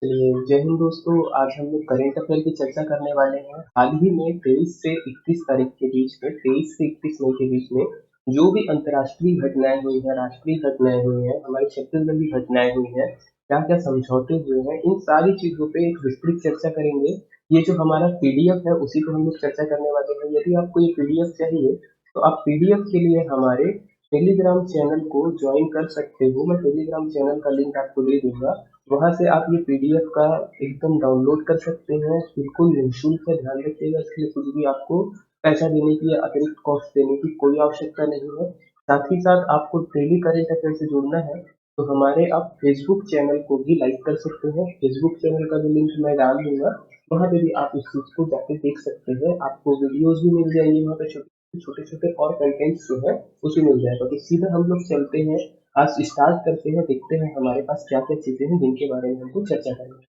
चलिए, जय हिंद दोस्तों। आज हम लोग करेंट अफेयर की चर्चा करने वाले हैं। हाल ही में 23 से 31 तारीख के बीच में 23 से 31 मई के बीच में जो भी अंतर्राष्ट्रीय घटनाएं हुई हैं, राष्ट्रीय घटनाएं हुई हैं, हमारे छत्तीसगढ़ की घटनाएं हुई हैं, क्या क्या समझौते हुए हैं, इन सारी चीजों पे एक विस्तृत चर्चा करेंगे। ये जो हमारा पीडीएफ है उसी पे हम लोग चर्चा करने वाले हैं। यदि आपको ये पीडीएफ चाहिए तो आप पीडीएफ के लिए हमारे टेलीग्राम चैनल को ज्वाइन कर सकते हो। मैं टेलीग्राम चैनल का लिंक आपको दे दूंगा। वहां से आप ये पीडीएफ का एकदम डाउनलोड कर सकते हैं। बिल्कुल निःशुल्क है, ध्यान रखिएगा। इसके लिए कुछ भी आपको पैसा देने की या अतिरिक्त कॉस्ट देने की कोई आवश्यकता नहीं है। साथ ही साथ आपको डेली करंट अफेयर से जुड़ना है तो हमारे आप फेसबुक चैनल को भी लाइक कर सकते हैं। फेसबुक चैनल का भी लिंक मैं डाल दूंगा। वहां पे भी आप इस चीज को जाके देख सकते हैं। आपको वीडियोज भी मिल जाएंगे वहाँ पे, छोटे छोटे और कंटेंट्स जो है उसे मिल जाएगा। तो सीधा हम लोग चलते हैं, आज स्टार्ट करते हैं, देखते हैं हमारे पास क्या क्या चीजें हैं जिनके बारे में हमको चर्चा करनी है।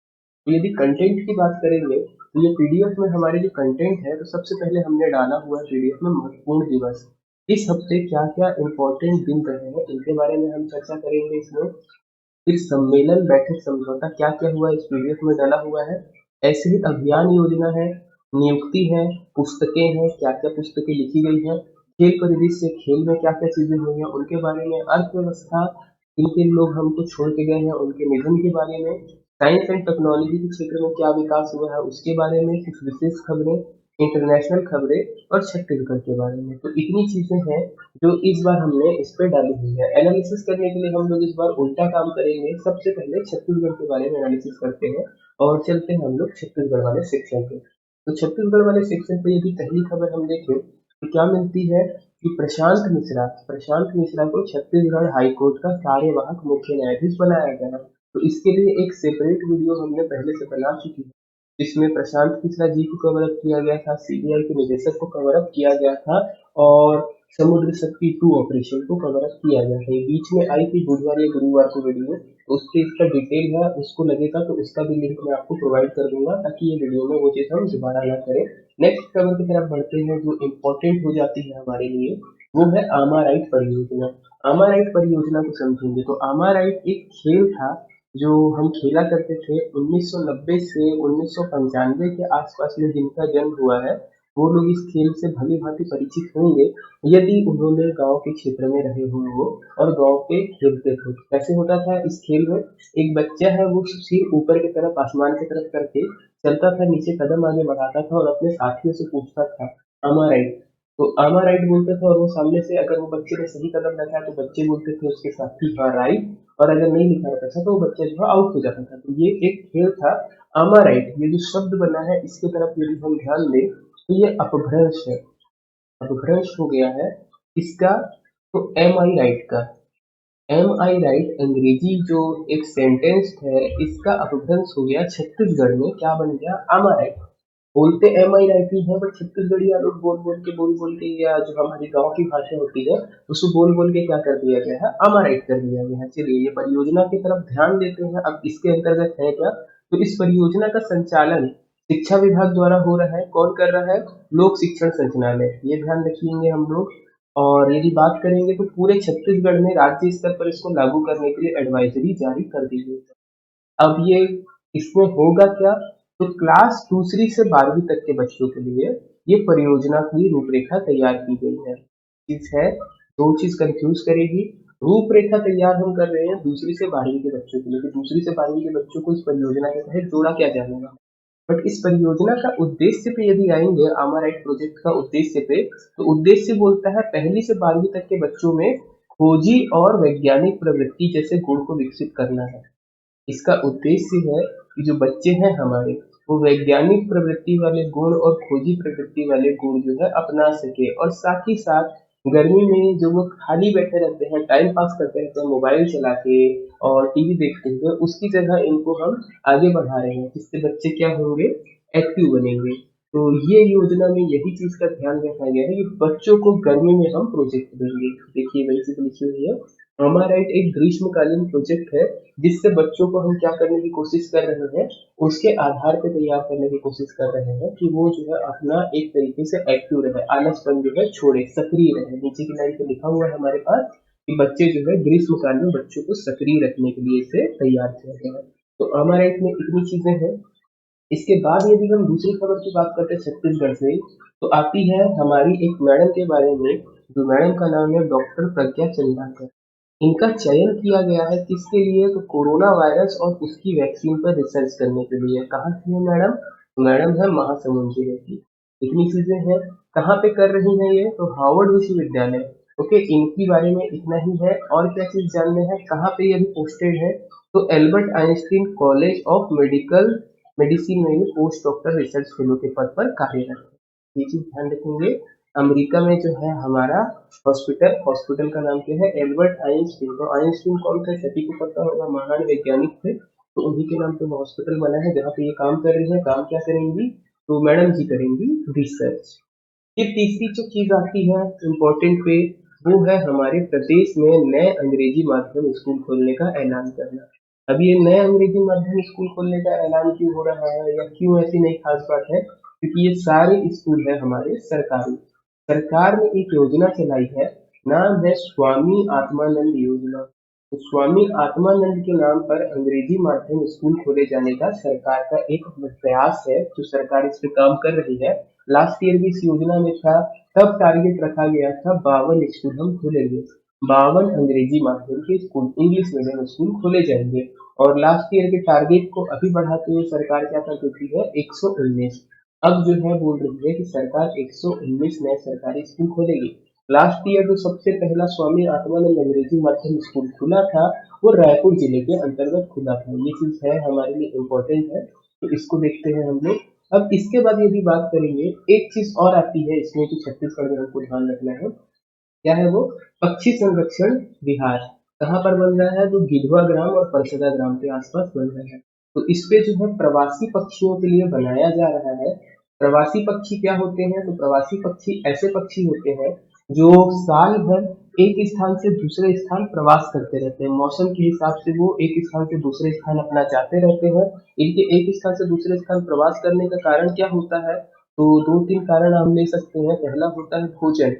तो यदि कंटेंट की बात करेंगे तो ये पीडीएफ में हमारे जो कंटेंट है, तो सबसे पहले हमने डाला हुआ है पीडीएफ में महत्वपूर्ण दिवस। इस हफ्ते क्या क्या इंपॉर्टेंट दिन रहे हैं इनके बारे में हम चर्चा करेंगे इसमें। फिर सम्मेलन बैठक समझौता क्या क्या हुआ इस पीडीएफ में डाला हुआ है। ऐसे ही अभियान योजना है, नियुक्ति है, पुस्तकें हैं, क्या क्या पुस्तकें लिखी गई हैं, खेल परिदृश्य, खेल में क्या क्या चीजें हुई हैं उनके बारे में, अर्थव्यवस्था, किन किन लोग हमको छोड़ के गए हैं उनके निधन के बारे में, साइंस एंड टेक्नोलॉजी के क्षेत्र में क्या विकास हुआ है उसके बारे में, कुछ विशेष खबरें, इंटरनेशनल खबरें और छत्तीसगढ़ के बारे में। तो इतनी चीजें हैं जो इस बार हमने इस पे डाली हुई है। एनालिसिस करने के लिए हम लोग इस बार उल्टा काम करेंगे। सबसे पहले छत्तीसगढ़ के बारे में एनालिसिस करते हैं और चलते हैं हम लोग छत्तीसगढ़ वाले सेक्शन पे। तो छत्तीसगढ़ वाले सेक्शन पे यदि पहली खबर हम देखें तो क्या मिलती है कि प्रशांत मिश्रा को छत्तीसगढ़ हाईकोर्ट का कार्यवाहक मुख्य न्यायाधीश बनाया गया। तो इसके लिए एक सेपरेट वीडियो हमने पहले से बना चुकी है। इसमें प्रशांत मिश्रा जी को कवर अप किया गया था, सीबीआई के निदेशक को कवर अप किया गया था और समुद्र शक्ति 2 ऑपरेशन को कवर अप किया गया था। ये बीच में आई थी बुधवार या गुरुवार को वीडियो, तो उसके इसका डिटेल है, उसको लगेगा तो उसका भी लिंक मैं आपको प्रोवाइड कर दूंगा ताकि ये वीडियो में वो चीज हम दोबारा ना करें। नेक्स्ट खबर की तरफ बढ़ते हैं जो इम्पोर्टेंट हो जाती है हमारे लिए, वो है आमाराइट परियोजना। आमाराइट परियोजना को समझेंगे तो आमाराइट एक खेल था जो हम खेला करते थे 1990 से 1995 के आसपास में। जिनका जन्म हुआ है वो लोग इस खेल से भली भांति परिचित होंगे यदि उन्होंने गांव के क्षेत्र में रहे हुए हो और गांव पे खेलते थे। कैसे होता था इस खेल में, एक बच्चा है वो सिर ऊपर की तरफ आसमान की तरफ करके चलता था, नीचे कदम आगे बढ़ाता था और अपने साथियों से पूछता था अमा राइट। तो अमा राइट बोलते थे और वो सामने से अगर वो बच्चे ने सही कदम रखा तो बच्चे बोलते थे उसके साथी हाँ राइट, और अगर नहीं लिखा रहता था तो वो बच्चा जो है आउट हो जाता था। तो ये एक खेल था अमा राइट। ये जो शब्द बना है इसके तरफ यदि हम ध्यान दें तो ये अपभ्रंश है, अपभ्रंश हो गया है इसका। तो एम आई राइट का, एम आई राइट अंग्रेजी जो एक सेंटेंस है इसका अपभ्रंश हो गया छत्तीसगढ़ में, क्या बन गया अमा राइट। बोलते एम आई राइट ही है बट छत्तीसगढ़िया लोग बोल बोल के या जो हमारी गांव की भाषा होती है उसको बोल बोल के क्या कर दिया गया है, अमा राइट कर दिया गया है। चलिए ये परियोजना की तरफ ध्यान देते हैं। अब इसके अंतर्गत है क्या, तो इस परियोजना का संचालन शिक्षा विभाग द्वारा हो रहा है। कौन कर रहा है, लोक शिक्षण संचालनालय, ये ध्यान रखेंगे हम लोग। और यदि बात करेंगे तो पूरे छत्तीसगढ़ में राज्य स्तर पर इसको लागू करने के लिए एडवाइजरी जारी कर दी गई है। अब ये इसमें होगा क्या, तो क्लास दूसरी से 12वीं तक के बच्चों के लिए ये परियोजना की रूपरेखा तैयार की गई है। चीज है, दो चीज कंफ्यूज करेगी। रूपरेखा तैयार हम कर रहे हैं दूसरी से 12वीं के बच्चों के लिए, कि दूसरी से 12वीं के बच्चों को इस परियोजना के तहत जोड़ा क्या जाएगा। बट इस परियोजना का उद्देश्य पे यदि आएंगे, आमाराइट प्रोजेक्ट का उद्देश्य पे, तो उद्देश्य बोलता है पहली से 12वीं तक के बच्चों में खोजी और वैज्ञानिक प्रवृत्ति जैसे गुण को विकसित करना है। इसका उद्देश्य है कि जो बच्चे हैं हमारे वो वैज्ञानिक प्रवृत्ति वाले गुण और खोजी प्रवृत्ति वाले गुण जो है अपना सके, और साथ ही साथ गर्मी में जो वो खाली बैठे रहते हैं, टाइम पास करते रहते हैं मोबाइल चला के और टीवी देखते हुए, उसकी जगह इनको हम आगे बढ़ा रहे हैं जिससे बच्चे क्या होंगे, एक्टिव बनेंगे। तो ये योजना में यही चीज का ध्यान रखा गया है कि बच्चों को गर्मी में हम प्रोजेक्ट देंगे। देखिए वही चीज लिखी हुई है। हमारा एक ग्रीष्मकालीन प्रोजेक्ट है जिससे बच्चों को हम क्या करने की कोशिश कर रहे हैं, उसके आधार पर तैयार करने की कोशिश कर रहे हैं कि वो जो है अपना एक तरीके से एक्टिव रहे, आलसपन जो है छोड़े, सक्रिय रहे। नीचे की लाइन पे लिखा हुआ है हमारे पास कि बच्चे जो है ग्रीष्मकाल में बच्चों को सक्रिय रखने के लिए इसे तैयार किया गया है। तो अमाराइट में इतनी चीजें हैं। इसके बाद यदि हम दूसरी खबर की बात करते हैं छत्तीसगढ़ से, तो आती है हमारी एक मैडम के बारे में, जो मैडम का नाम है डॉक्टर प्रज्ञा चंद्राकर। इनका चयन किया गया है किसके लिए, तो कोरोना वायरस और उसकी वैक्सीन पर रिसर्च करने के लिए। कहाँ की है मैडम, मैडम है महासमुंद जिले की। इतनी चीजें हैं। कहाँ पे कर रही हैं ये, तो हार्वर्ड विश्वविद्यालय। ओके, इनके बारे में इतना ही है। और क्या चीज जानने हैं, कहाँ पे ये अभी पोस्टेड है, तो Albert Einstein college of medicine में ये पोस्ट डॉक्टर रिसर्च फेलो के पद पर कार्यरत है। ये चीज ध्यान रखेंगे। अमेरिका में जो है हमारा हॉस्पिटल का नाम क्या है, एल्बर्ट आइंस्टीन। तो आइंस्टीन कौन थे, सभी को पता होगा, महान वैज्ञानिक थे। तो उन्हीं के नाम पे वो हॉस्पिटल बना है जहाँ पे ये काम कर रही है। काम क्या करेंगी, तो मैडम जी करेंगी रिसर्च। फिर तीसरी जो चीज आती है इम्पोर्टेंट पे, वो है हमारे प्रदेश में नए अंग्रेजी माध्यम स्कूल खोलने का ऐलान करना। अब ये नए अंग्रेजी माध्यम स्कूल खोलने का ऐलान क्यों हो रहा है, या क्यों ऐसी नई खास बात है, क्योंकि ये सारे स्कूल है हमारे सरकारी। सरकार ने एक योजना चलाई है, नाम है स्वामी आत्मानंद योजना। तो स्वामी आत्मानंद के नाम पर अंग्रेजी माध्यम स्कूल खोले जाने का सरकार का एक प्रयास है, जो सरकार इस पे काम कर रही है। लास्ट ईयर भी इस योजना में था। तब टारगेट रखा गया था 52 स्कूल हम खोलेंगे, 52 अंग्रेजी माध्यम के स्कूल, इंग्लिश मीडियम स्कूल खोले जाएंगे। और लास्ट ईयर के टारगेट को अभी बढ़ाते हुए सरकार क्या कर देती है, 119। अब जो है बोल रही है कि सरकार 119 नए सरकारी स्कूल खोलेगी। लास्ट ईयर जो सबसे पहला स्वामी आत्मानंद अंग्रेजी माध्यम स्कूल खुला था, वो रायपुर जिले के अंतर्गत खुला था। ये चीज है हमारे लिए इम्पोर्टेंट है, तो इसको देखते हैं हम लोग। अब इसके बाद यदि बात करेंगे, एक चीज और आती है इसमें कि छत्तीसगढ़ में हमको ध्यान रखना है। क्या है वो, पक्षी संरक्षण विहार। कहाँ पर बन रहा है, तो गिधवा ग्राम और परसदा ग्राम के आसपास बन रहा है। तो इस पे जो है प्रवासी पक्षियों के लिए बनाया जा रहा है। प्रवासी पक्षी क्या होते हैं, तो प्रवासी पक्षी ऐसे पक्षी होते हैं जो साल भर एक स्थान से दूसरे स्थान प्रवास करते रहते हैं। मौसम के हिसाब से वो एक स्थान से दूसरे स्थान अपना जाते रहते हैं। इनके एक स्थान से दूसरे स्थान प्रवास करने का कारण क्या होता है, तो दो तीन कारण हम ले सकते हैं। पहला होता है भोजन।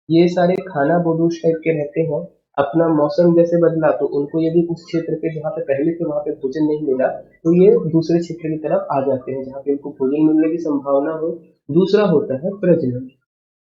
ये सारे खाना बदोश टाइप के रहते हैं। अपना मौसम जैसे बदला तो उनको यदि उस क्षेत्र पे जहाँ पे पहले थे वहां पे भोजन नहीं मिला, तो ये दूसरे क्षेत्र की तरफ आ जाते हैं जहाँ पे इनको भोजन मिलने की संभावना हो। दूसरा होता है प्रजनन।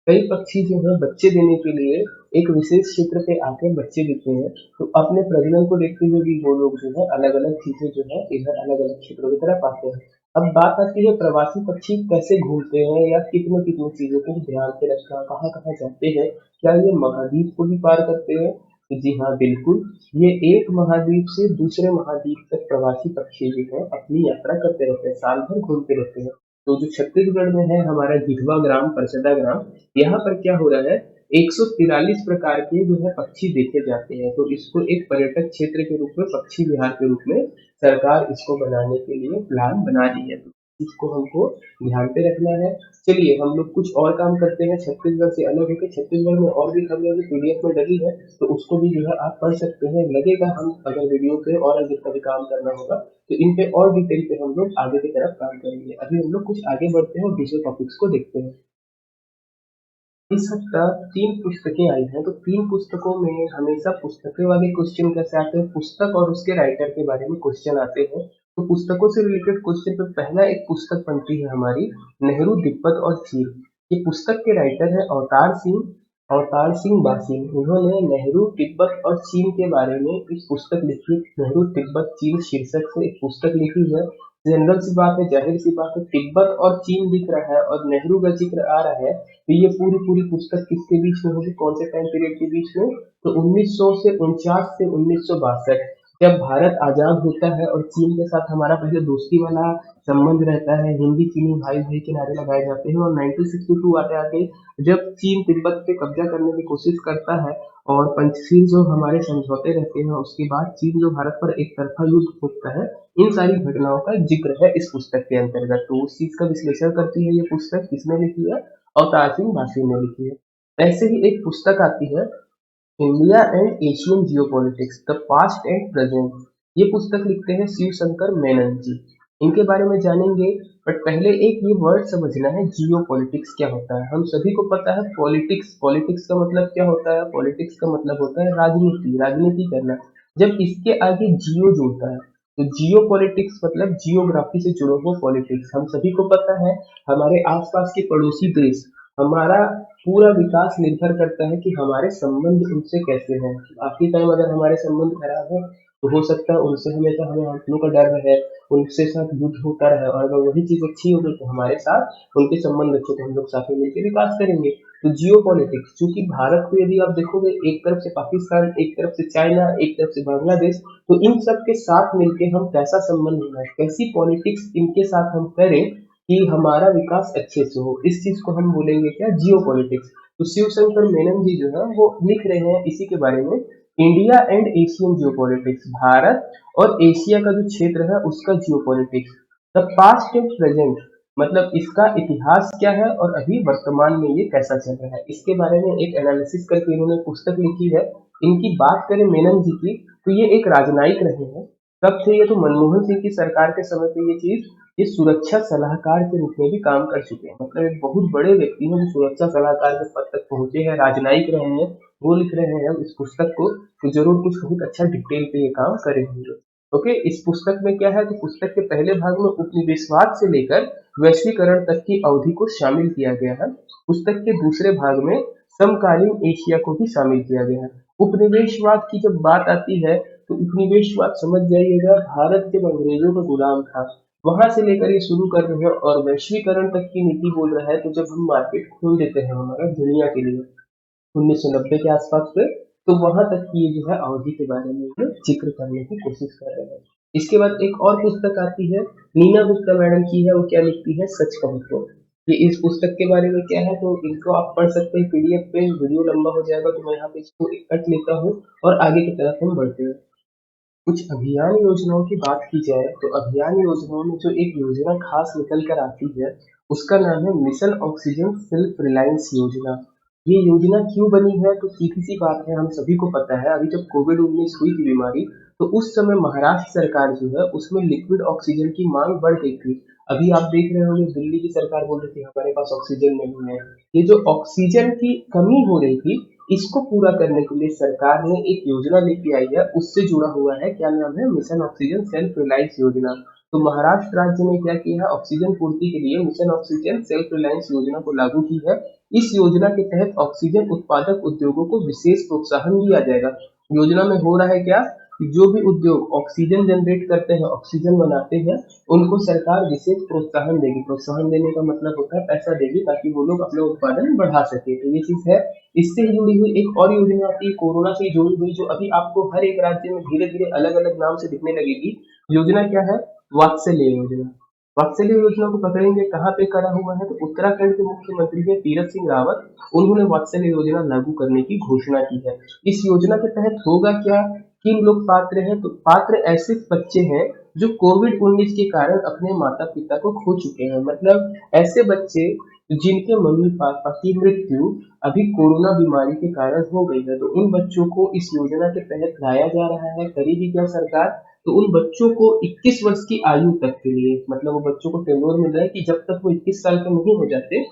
कई पक्षी जो है बच्चे देने के लिए एक विशेष क्षेत्र पे आकर बच्चे देते हैं। तो अपने प्रजनन को देखते हुए भी वो लोग जो है अलग अलग चीजें जो है इधर अलग अलग क्षेत्रों की तरफ आते हैं। अब बात आती है प्रवासी पक्षी कैसे घूमते हैं, या कितने कितने चीजों को ध्यान से रखना, कहाँ कहाँ जाते हैं, क्या ये महाद्वीप को भी पार करते हैं, तो जी हाँ बिल्कुल। ये एक महाद्वीप से दूसरे महाद्वीप तक प्रवासी पक्षी जो है अपनी यात्रा करते रहते हैं, साल भर घूमते रहते हैं। तो जो छत्तीसगढ़ में है हमारा गिधवा ग्राम, परसदा ग्राम, यहाँ पर क्या हो रहा है, 143 प्रकार के जो है पक्षी देखे जाते हैं। तो इसको एक पर्यटक क्षेत्र के रूप में, पक्षी विहार के रूप में सरकार इसको बनाने के लिए प्लान बना रही है। तो इसको हमको ध्यान पे रखना है। चलिए हम लोग कुछ और काम करते हैं छत्तीसगढ़ से अलग होकर। छत्तीसगढ़ में और भी खबरें पीडीएफ में डली है, तो उसको भी जो है आप पढ़ सकते हैं। लगेगा हम अगर वीडियो पे और अधिक कभी काम करना होगा, तो इन पे और डिटेल पे हम लोग आगे की तरफ काम करेंगे। अभी हम लोग कुछ आगे बढ़ते हैं और दूसरे टॉपिक्स को देखते हैं। इस सप्ताह 3 पुस्तकें आई हैं, तो 3 पुस्तकों में हमेशा पुस्तकें वाले क्वेश्चन कैसे आते हैं, पुस्तक और उसके राइटर के बारे में क्वेश्चन आते हैं। तो पुस्तकों से रिलेटेड क्वेश्चन पे पहला एक पुस्तक बनती है हमारी, नेहरू, तिब्बत और चीन। ये पुस्तक के राइटर है अवतार सिंह बासिन। इन्होंने नेहरू, तिब्बत और चीन के बारे में एक पुस्तक लिखी, नेहरू, तिब्बत, चीन शीर्षक से एक पुस्तक लिखी है। जनरल सी बात है, जाहिर सी बात है, तिब्बत और चीन दिख रहा है और नेहरू का जिक्र आ रहा है, तो ये पूरी पूरी पुस्तक किसके बीच में होगी, कौन से टाइम पीरियड के बीच में, तो 1900 से 49 से 1962, जब भारत आजाद होता है और चीन के साथ हमारा पहले दोस्ती वाला संबंध रहता है, हिंदी चीनी भाई भाई के नारे लगाए जाते हैं। और 1962 आते आते जब चीन तिब्बत पे कब्जा करने की कोशिश करता है और पंचशील जो हमारे समझौते रहते हैं, उसके बाद चीन जो भारत पर एक तरफा युद्ध होता है, इन सारी घटनाओं का जिक्र है इस पुस्तक के अंतर्गत। तो उस चीज का विश्लेषण करती है ये पुस्तक, किसने लिखी है, अवतार सिंह बासी ने लिखी है। ऐसे ही एक पुस्तक आती है, India and Asian geopolitics, the past and present. ये पुस्तक लिखते हैं शिव शंकर मेनन जी। इनके बारे में जानेंगे, बट पहले एक ये वर्ड समझना है, जियोपॉलिटिक्स क्या होता है। हम सभी को पता है पॉलिटिक्स, पॉलिटिक्स का मतलब क्या होता है, पॉलिटिक्स का मतलब होता है राजनीति, राजनीति करना। जब इसके आगे जियो जुड़ता है, तो जियो पॉलिटिक्स मतलब जियोग्राफी से जुड़े हुए पॉलिटिक्स। हम सभी को पता है हमारे आसपास के पड़ोसी देश, हमारा पूरा विकास निर्भर करता है कि हमारे संबंध उनसे कैसे हैं। आखिरी टाइम अगर हमारे संबंध खराब है तो हो सकता है उनसे हमेशा हमें हमलों का डर रहे, उनसे साथ युद्ध होता रहे, और अगर वही चीज अच्छी होगी तो हमारे साथ उनके संबंध अच्छे, तो हम लोग साथ में मिलकर विकास करेंगे। तो जियो पॉलिटिक्स, चूंकि भारत को यदि आप देखोगे, एक तरफ से पाकिस्तान, एक तरफ से चाइना, एक तरफ से बांग्लादेश, तो इन सब के साथ मिलके हम कैसा संबंध बनाए, कैसी पॉलिटिक्स इनके साथ हम करें कि हमारा विकास अच्छे से हो, इस चीज को हम बोलेंगे क्या, जियो पॉलिटिक्स। तो शिवशंकर मेनन जी जो है वो लिख रहे हैं इसी के बारे में, India and Asian Jio politics, Bharat और एशिया का जो क्षेत्र है उसका जियो politics, the past and present, मतलब इसका इतिहास क्या है और अभी वर्तमान में ये कैसा चल रहा है, इसके बारे में एक एनालिसिस करके इन्होंने पुस्तक लिखी है। इनकी बात करें मेनन जी की, तो ये एक राजनयिक रहे हैं। कब थे ये, तो मनमोहन सिंह की सरकार के समय पे ये चीज, ये सुरक्षा सलाहकार के रूप में भी काम कर चुके हैं, मतलब एक बहुत बड़े व्यक्ति हैं जो सुरक्षा सलाहकार के पद तक पहुंचे हैं, राजनयिक रहे हैं। वो लिख रहे हैं इस पुस्तक को, तो जरूर कुछ बहुत अच्छा डिटेल पे ये काम करे होंगे। ओके, इस पुस्तक में क्या है, तो पुस्तक के पहले भाग में उपनिवेशवाद से लेकर वैश्वीकरण तक की अवधि को शामिल किया गया है। पुस्तक के दूसरे भाग में समकालीन एशिया को भी शामिल किया गया है। उपनिवेशवाद की जब बात आती है तो उपनिवेशवाद समझ जाइएगा, भारत जब अंग्रेजों का गुलाम था वहां से लेकर ये शुरू कर रहे हैं, और वैश्वीकरण तक की नीति बोल रहा है, तो जब हम मार्केट खोल देते हैं हमारा दुनिया के लिए 1990 के आसपास पे, तो वहां तक की ये जो है अवधि के बारे में ये जिक्र करने की कोशिश कर रहे हैं। इसके बाद एक और पुस्तक आती है, नीना गुप्ता मैडम की है, वो क्या लिखती है, सच कहूं तो। ये इस पुस्तक के बारे में क्या है, तो इनको आप पढ़ सकते हैं पीडीएफ पे, वीडियो लंबा हो जाएगा तो मैं यहाँ पे इसको एक कट लेता हूँ और आगे की तरफ हम बढ़ते हैं। कुछ अभियान योजनाओं की बात की जाए तो अभियान योजनाओं में जो एक योजना खास निकल कर आती है उसका नाम है मिशन ऑक्सीजन सेल्फ रिलायंस योजना। ये योजना क्यों बनी है, तो सीधी सी बात है, हम सभी को पता है अभी जब कोविड-19 हुई थी बीमारी, तो उस समय महाराष्ट्र सरकार जो है उसमें लिक्विड ऑक्सीजन की मांग बढ़ गई थी। अभी आप देख रहे होंगे दिल्ली की सरकार बोल रही थी हमारे पास ऑक्सीजन नहीं है। ये जो ऑक्सीजन की कमी हो रही थी, इसको पूरा करने के लिए सरकार ने एक योजना लेके आई है, उससे जुड़ा हुआ है, क्या नाम है, मिशन ऑक्सीजन सेल्फ रिलायंस योजना। तो महाराष्ट्र राज्य ने क्या किया है, ऑक्सीजन पूर्ति के लिए मिशन ऑक्सीजन सेल्फ रिलायंस योजना को लागू की है। इस योजना के तहत ऑक्सीजन उत्पादक उद्योगों को विशेष प्रोत्साहन दिया जाएगा। योजना में हो रहा है क्या, कि जो भी उद्योग ऑक्सीजन जनरेट करते हैं, ऑक्सीजन बनाते हैं, उनको सरकार विशेष प्रोत्साहन देगी। प्रोत्साहन देने का मतलब होता है पैसा देगी, ताकि वो लोग अपने उत्पादन बढ़ा सके, तो ये चीज है। इससे जुड़ी हुई एक और योजना आती है, कोरोना से जुड़ी हुई, जो अभी आपको हर एक राज्य में धीरे धीरे अलग अलग नाम से दिखने लगेगी। योजना क्या है, वात्सल्य योजना। वात्सल्य योजना को पकड़ेंगे कहाँ पे करा हुआ है, तो उत्तराखंड के मुख्यमंत्री है तीरथ सिंह रावत, उन्होंने वात्सल्य योजना लागू करने की घोषणा की है। इस योजना के तहत होगा क्या, किन लोग पात्र हैं, तो पात्र ऐसे बच्चे हैं जो कोविड-19 के कारण अपने माता पिता को खो चुके हैं, मतलब ऐसे बच्चे जिनके मम्मी पापा की मृत्यु अभी कोरोना बीमारी के कारण हो गई है, तो उन बच्चों को इस योजना के तहत लाया जा रहा है। करेगी क्या सरकार, तो उन बच्चों को 21 वर्ष की आयु तक के लिए, मतलब वो बच्चों को टेन्योर मिल रहा है कि जब तक वो 21 साल के नहीं हो जाते,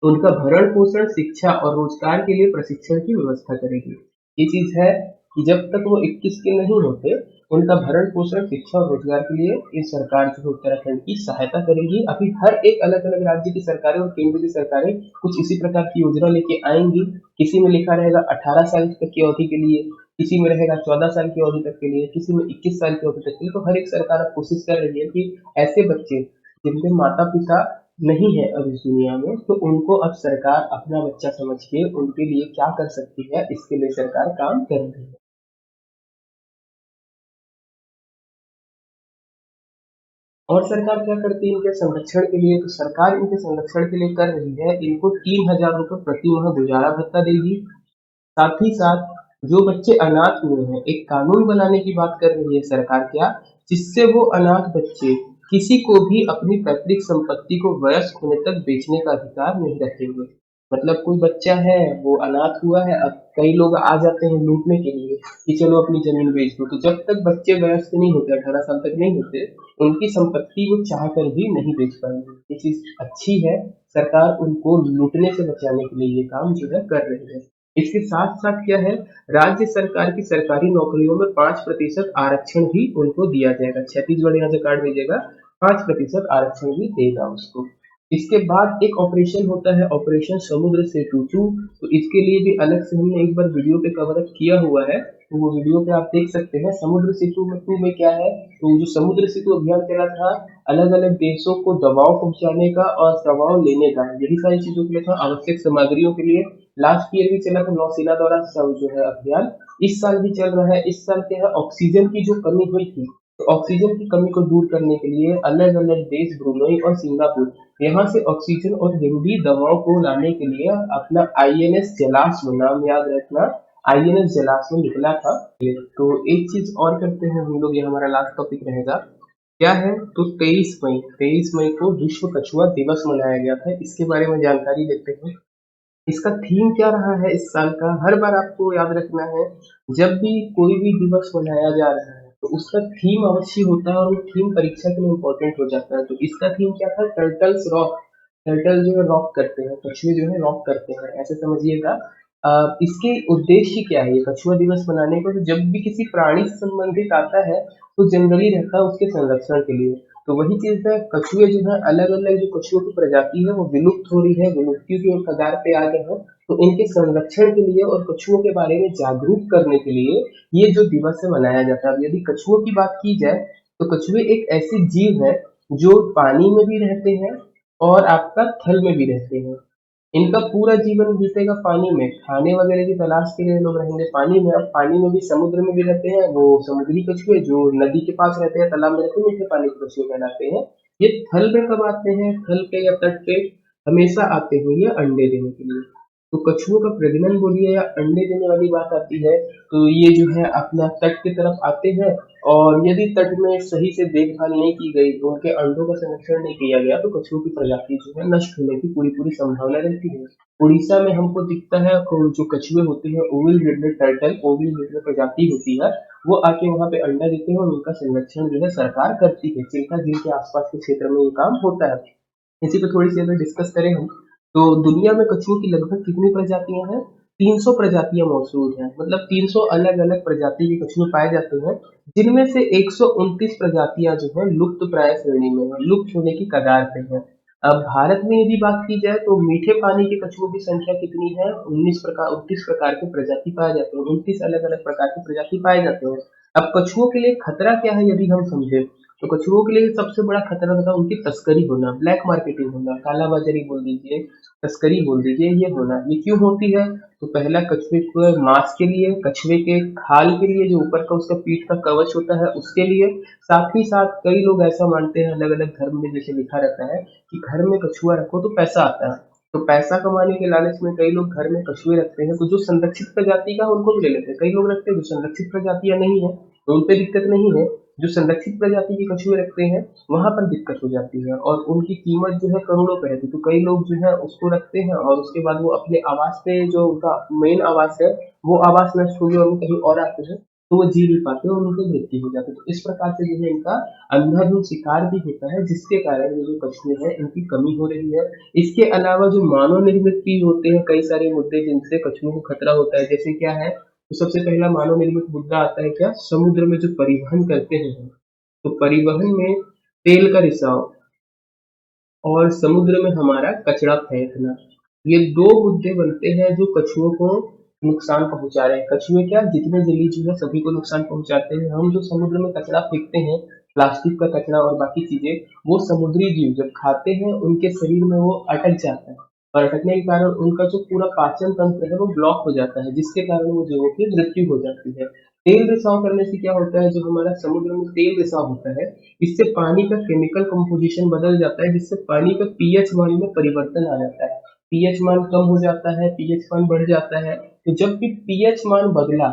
उनका भरण पोषण, शिक्षा और रोजगार के लिए प्रशिक्षण की व्यवस्था करेगी। ये चीज है कि जब तक वो 21 के नहीं होते, उनका भरण पोषण, शिक्षा और रोजगार के लिए ये सरकार जो है उत्तराखंड की सहायता करेगी। अभी हर एक अलग अलग राज्य की सरकारें और केंद्र की सरकारें कुछ इसी प्रकार की योजना लेके आएंगी। किसी में लिखा रहेगा 18 साल तक की अवधि के लिए, किसी में रहेगा 14 साल की अवधि तक के लिए, किसी में 21 साल की अवधि तक के लिए। तो हर एक सरकार अब कोशिश कर रही है कि ऐसे बच्चे जिनके माता पिता नहीं है अब इस दुनिया में, तो उनको अब सरकार अपना बच्चा समझ के उनके लिए क्या कर सकती है, इसके लिए सरकार काम कर रही है। और सरकार क्या करती है इनके संरक्षण के लिए, तो सरकार इनके संरक्षण के लिए कर रही है, इनको 3,000 रुपये प्रति माह गुजारा भत्ता देगी। साथ ही साथ जो बच्चे अनाथ हुए हैं, एक कानून बनाने की बात कर रही है सरकार, क्या, जिससे वो अनाथ बच्चे किसी को भी अपनी पैतृक संपत्ति को वयस्क होने तक बेचने का अधिकार नहीं रखेंगे। मतलब कोई बच्चा है वो अनाथ हुआ है, अब कई लोग आ जाते हैं लूटने के लिए कि चलो अपनी जमीन बेच दो, तो जब तक बच्चे वयस्क नहीं होते, 18 साल तक नहीं होते, उनकी संपत्ति वो चाह कर भी नहीं बेच पाएंगे। ये चीज अच्छी है, सरकार उनको लूटने से बचाने के लिए ये काम जो है कर रही है। इसके साथ साथ क्या है, राज्य सरकार की सरकारी नौकरियों में 5% आरक्षण भी उनको दिया जाएगा। छत्तीसगढ़ यहाँ से कार्ड भेजेगा, 5% आरक्षण भी देगा उसको। इसके बाद एक ऑपरेशन होता है, ऑपरेशन समुद्र सेतु 2। तो इसके लिए भी अलग से हमने एक बार वीडियो पे कवर अप किया हुआ है, तो वो वीडियो पे आप देख सकते हैं। समुद्र सेतु में 2 में क्या है, तो जो समुद्र सेतु अभियान चला था, अलग अलग देशों को दबाव पहुंचाने का और दबाव लेने का, यही सारी चीजों के लिए था, आवश्यक सामग्रियों के लिए। लास्ट ईयर भी चला था नौसेना द्वारा जो है अभियान, इस साल भी चल रहा है। इस साल क्या है, ऑक्सीजन की जो कमी हुई थी, तो ऑक्सीजन की कमी को दूर करने के लिए अलग अलग देश, ब्रुनई और सिंगापुर, यहाँ से ऑक्सीजन और जरूरी दवाओं को लाने के लिए अपना आईएनएस जलाश्व, नाम याद रखना, आईएनएस जलाश्व निकला था। तो एक चीज और करते हैं हम लोग, ये हमारा लास्ट टॉपिक रहेगा, क्या है, तो 23 मई को विश्व कछुआ दिवस मनाया गया था। इसके बारे में जानकारी देते हैं। इसका थीम क्या रहा है इस साल का, हर बार आपको याद रखना है, जब भी कोई भी दिवस मनाया जा रहा है तो उसका थीम अवश्य होता है, और वो थीम परीक्षा के लिए इम्पोर्टेंट हो जाता है। तो इसका थीम क्या था, टर्टल्स रॉक। टर्टल जो है रॉक करते हैं, कछुए जो है रॉक करते हैं, ऐसे समझिएगा। इसके उद्देश्य क्या है ये कछुआ दिवस मनाने का, तो जब भी किसी प्राणी से संबंधित आता है तो जनरली रहता है उसके संरक्षण के लिए। तो वही चीज है, कछुए जो है, अलग अलग जो कछुओं की प्रजाति है वो विलुप्त हो रही है, विलुप्ति के कगार पे आ गए हैं। तो इनके संरक्षण के लिए और कछुओं के बारे में जागरूक करने के लिए ये जो दिवस है मनाया जाता है। अब यदि कछुओं की बात की जाए, तो कछुए एक ऐसे जीव है जो पानी में भी रहते हैं और आपका थल में भी रहते हैं। इनका पूरा जीवन बीतेगा पानी में, खाने वगैरह की तलाश के लिए लोग रहेंगे पानी में। अब पानी में भी, समुद्र में भी रहते हैं वो समुद्री कछुए, जो नदी के पास रहते हैं, तालाब में रहते हैं, मीठे पानी के कछुए कहलाते हैं। ये थल में कब आते हैं, थल पे या तट पे हमेशा आते हैं ये अंडे देने के लिए। तो कछुओं का प्रजनन बोलिए या अंडे देने वाली बात आती है, तो ये जो है अपना तट की तरफ आते हैं, और यदि तट में सही से देखभाल नहीं की गई, तो उनके अंडों का संरक्षण नहीं किया गया, तो कछुओं की प्रजाति जो है नष्ट होने की पूरी पूरी संभावना रहती है। उड़ीसा में हमको दिखता है जो कछुए होते हैं, ओविल रिडलेड टर्टल, ओविल रिडलेड प्रजाति होती है, वो आके वहां पे अंडा देते हैं, और उनका संरक्षण जो है सरकार करती है। चिल्का झील के आसपास के क्षेत्र में ये काम होता है। इसी पे थोड़ी सी अगर डिस्कस करें हम, तो दुनिया में कछुओं की लगभग कितनी प्रजातियां हैं, 300 प्रजातियां मौजूद हैं। मतलब 300 अलग अलग प्रजाति के कछुए पाए जाते हैं, जिनमें से 129 प्रजातियां जो है लुप्त प्राय श्रेणी में है, लुप्त होने की कगार पे है। अब भारत में यदि बात की जाए, तो मीठे पानी के कछुओं की संख्या कितनी है, 29 प्रकार के प्रजाति पाए जाते हैं, 29 अलग अलग प्रकार के प्रजाति पाए जाते हैं। अब कछुओं के लिए खतरा क्या है यदि हम समझे, तो कछुओं के लिए सबसे बड़ा खतरा था उनकी तस्करी होना, ब्लैक मार्केटिंग होना, कालाबाजारी बोल दीजिए, तस्करी बोल दीजिए, ये होना। ये क्यों होती है, तो पहला कछुए के मांस के लिए, कछुए के खाल के लिए, जो ऊपर का उसका पीठ का कवच होता है उसके लिए। साथ ही साथ कई लोग ऐसा मानते हैं, अलग अलग धर्म में जैसे लिखा रहता है कि घर में कछुआ रखो तो पैसा आता है। तो पैसा कमाने के लालच में कई लोग घर में कछुए रखते हैं, तो जो संरक्षित प्रजाति का उनको भी ले लेते हैं। कई लोग रखते हैं, जो संरक्षित प्रजातियां नहीं है तो उन पे दिक्कत नहीं है, जो संरक्षित प्रजाति के कछुए रखते हैं वहां पर दिक्कत हो जाती है, और उनकी कीमत जो है करोड़ों पे रहती है। तो कई लोग जो है उसको रखते हैं, और उसके बाद वो अपने आवास पे, जो उनका मेन आवास है, वो आवास नष्ट हो गया, और वो कहीं और आते हैं, तो वो जी नहीं पाते और उनकी मृत्यु हो जाती है। तो इस प्रकार से जो है इनका अंधाधुंध शिकार भी होता है, जिसके कारण ये जो कछुए हैं इनकी कमी हो रही है। इसके अलावा जो मानव निर्मित भी होते हैं कई सारे मुद्दे जिनसे कछुओं को खतरा होता है, जैसे क्या है, तो सबसे पहला मानव निर्मित मुद्दा आता है क्या, समुद्र में जो परिवहन करते हैं हम, तो परिवहन में तेल का रिसाव और समुद्र में हमारा कचरा फेंकना, ये दो मुद्दे बनते हैं जो कछुओं को नुकसान पहुंचा रहे हैं। कछुए क्या, जितने जलीय जीव है सभी को नुकसान पहुंचाते हैं। हम जो समुद्र में कचरा फेंकते हैं, प्लास्टिक का कचरा और बाकी चीजें, वो समुद्री जीव जब खाते हैं उनके शरीर में वो अटक जाता है, और अटकने के कारण उनका जो पूरा पाचन तंत्र है वो ब्लॉक हो जाता है, जिसके कारण वो जीवों की मृत्यु हो जाती है। तेल रिसाव करने से क्या होता है, जो हमारा समुद्र में तेल रिसाव होता है, इससे पानी का केमिकल कंपोजिशन बदल जाता है, जिससे पानी का पीएच मान में परिवर्तन आ जाता है। पीएच मान कम हो जाता है, पीएच मान बढ़ जाता है। तो जब भी पीएच मान बदला,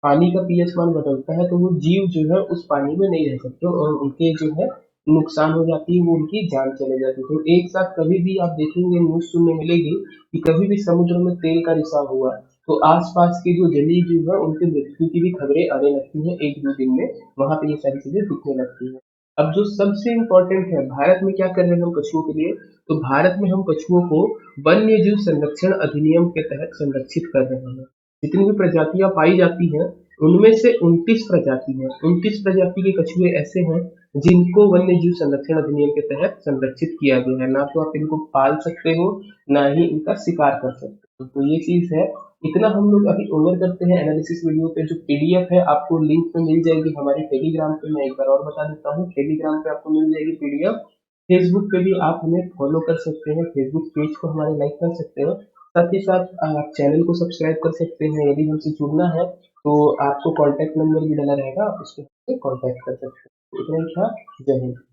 पानी का पीएच मान बदलता है, तो वो जीव जो है उस पानी में नहीं रह सकते, और उनके जो है नुकसान हो जाती है, वो उनकी जान चले जाती है। तो एक साथ कभी भी आप देखेंगे, न्यूज सुनने मिलेगी कि कभी भी समुद्र में तेल का रिसाव हुआ, तो आसपास के जो जलीय जीव है उनकी मृत्यु की भी खबरें आने लगती हैं एक दो दिन में, वहां पे ये सारी चीजें दिखने लगती है। अब जो सबसे इम्पोर्टेंट है, भारत में क्या कर रहे हैं हम कछुओं के लिए, तो भारत में हम कछुओं को वन्य जीव संरक्षण अधिनियम के तहत संरक्षित कर रहे हैं। जितनी भी प्रजातियां पाई जाती हैं उनमें से 29 प्रजाति है, 29 प्रजाति के कछुए ऐसे हैं जिनको वन्य जीव संरक्षण अधिनियम के तहत संरक्षित किया गया है। ना तो आप इनको पाल सकते हो, ना ही इनका शिकार कर सकते हो, तो ये चीज है। इतना हम लोग अभी ओवर करते हैं एनालिसिस वीडियो पे। जो पीडीएफ है आपको लिंक पे मिल जाएगी हमारे टेलीग्राम पे। मैं एक बार और बता देता हूँ, टेलीग्राम पे आपको मिल जाएगी पीडीएफ। फेसबुक पे भी आप हमें फॉलो कर सकते हैं, फेसबुक पेज को हमारे लाइक कर सकते हैं। साथ ही साथ आप चैनल को सब्सक्राइब कर सकते हैं। यदि हमसे जुड़ना है तो आपको कॉन्टैक्ट नंबर भी डला रहेगा, आप उस पर कॉन्टैक्ट कर सकते हैं। इतना ही था। जय हिंद।